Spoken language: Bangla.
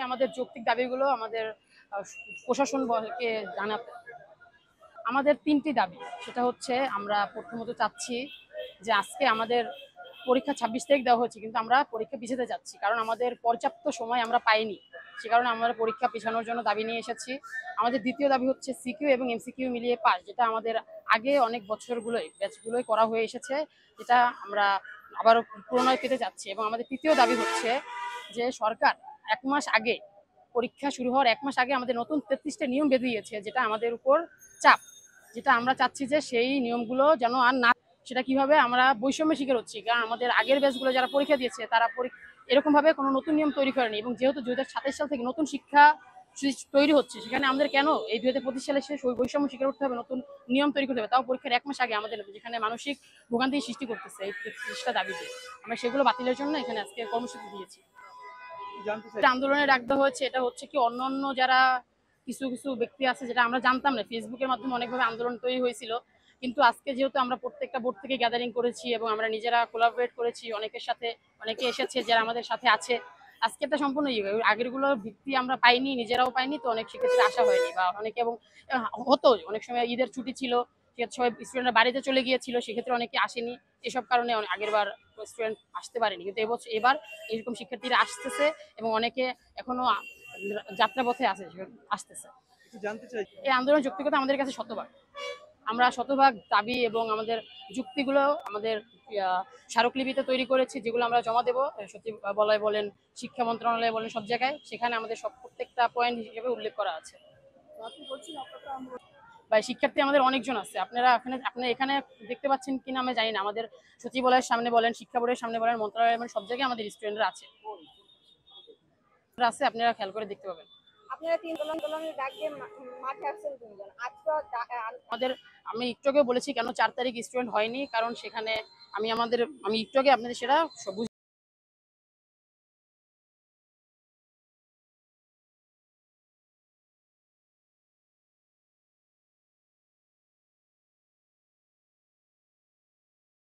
আমাদের যৌক্তিক দাবিগুলো আমাদের প্রশাসনকে জানাতে। আমাদের ৩টি দাবি। সেটা হচ্ছে আমরা প্রথমত চাচ্ছি যে আজকে আমাদের পরীক্ষা ২৬ তারিখ দেওয়া হয়েছে, কিন্তু আমরা পরীক্ষা পিছাতে যাচ্ছি কারণ আমাদের পর্যাপ্ত সময় আমরা পাইনি। সে কারণে আমরা পরীক্ষা পিছানোর জন্য দাবি নিয়ে এসেছি। আমাদের দ্বিতীয় দাবি হচ্ছে সিকিউ এবং এমসিকিউ মিলিয়ে পাস, যেটা আমাদের আগে অনেক ব্যাচগুলোই করা হয়ে এসেছে, যেটা আমরা আবারও পুনরায় পেতে যাচ্ছি। এবং আমাদের তৃতীয় দাবি হচ্ছে যে সরকার ১ মাস আগে, পরীক্ষা শুরু হওয়ার ১ মাস আগে আমাদের নতুন ৩৩টা নিয়ম বেঁধে দিয়েছে, যেটা আমাদের উপর চাপ। যেটা আমরা চাচ্ছি যে সেই নিয়মগুলো যেন আর না। সেটা কিভাবে আমরা বৈষম্যের শিকার হচ্ছি, কারণ আমাদের আগের ব্যাচগুলো যারা পরীক্ষা দিয়েছে তারা এরকম ভাবে কোনো নতুন নিয়ম তৈরি করেনি। এবং যেহেতু ২০২৭ সাল থেকে নতুন শিক্ষা তৈরি হচ্ছে, সেখানে আমাদের কেন এই ২০২৫ সালে সে বৈষম্য শিকার করতে হবে, নতুন নিয়ম তৈরি করতে হবে, তাও পরীক্ষার ১ মাস আগে আমাদের, যেখানে মানসিক ভোগান্তি সৃষ্টি করতেছে এই ৩৩টা দাবিতে। আমরা সেগুলো বাতিলের জন্য এখানে আজকে কর্মসূচি দিয়েছি। আন্দোলনে ডাক দেওয়া হয়েছে, এটা হচ্ছে কি অন্যান্য যারা কিছু কিছু ব্যক্তি আছে, যেটা আমরা জানতাম না, ফেসবুকের মাধ্যমে অনেকভাবে আন্দোলন তৈরি হয়েছিল, কিন্তু আজকে যেহেতু আমরা প্রত্যেকটা বোর্ড থেকে গ্যাদারিং করেছি এবং আমরা নিজেরা কোলাবরেট করেছি অনেকের সাথে, অনেকে এসেছে যারা আমাদের সাথে আছে, আজকে এটা সম্পূর্ণ আগেরগুলোর ভিত্তি আমরা পাইনি, নিজেরাও পাইনি, তো অনেক সেক্ষেত্রে আসা হয়নি বা অনেকে, এবং হতো অনেক সময় ঈদের ছুটি ছিল, সেক্ষেত্রে সবাই স্টুডেন্টরা বাড়িতে চলে গিয়েছিল, সেক্ষেত্রে অনেকে আসেনি, এসব কারণে আগের বার স্টুডেন্ট আসতে পারেনি। কিন্তু এবার এরকম শিক্ষার্থীরা আসতেছে এবং অনেকে এখনো যাত্রাপথে আসতেছে। এই আন্দোলনের যৌক্তিকতা আমাদের কাছে শতভাগ। আমরা শতভাগ দাবি এবং আমাদের যুক্তিগুলো আমাদের স্মারকলিপিতে তৈরি করেছি, যেগুলো আমরা জমা দেবো সচিবালয় বলেন, শিক্ষা মন্ত্রণালয় বলেন, সব জায়গায়, সেখানে আমাদের প্রত্যেকটা পয়েন্ট হিসেবে উল্লেখ করা আছে। বা শিক্ষার্থী আমাদের অনেকজন আছে, আপনারা এখানে দেখতে পাচ্ছেন কিনা আমি জানি না, আমাদের সচিবালয়ের সামনে বলেন, শিক্ষা বোর্ডের সামনে বলেন, মন্ত্রণালয় বলেন, সব জায়গায় আমাদের স্টুডেন্টরা আছে, আপনারা খেয়াল করে দেখতে পাবেন। আমি একটু আগে বলেছি কেন ৪ তারিখ স্টুডেন্ট হয়নি, কারণ সেখানে আমি একটু আগে আপনাদের সেটা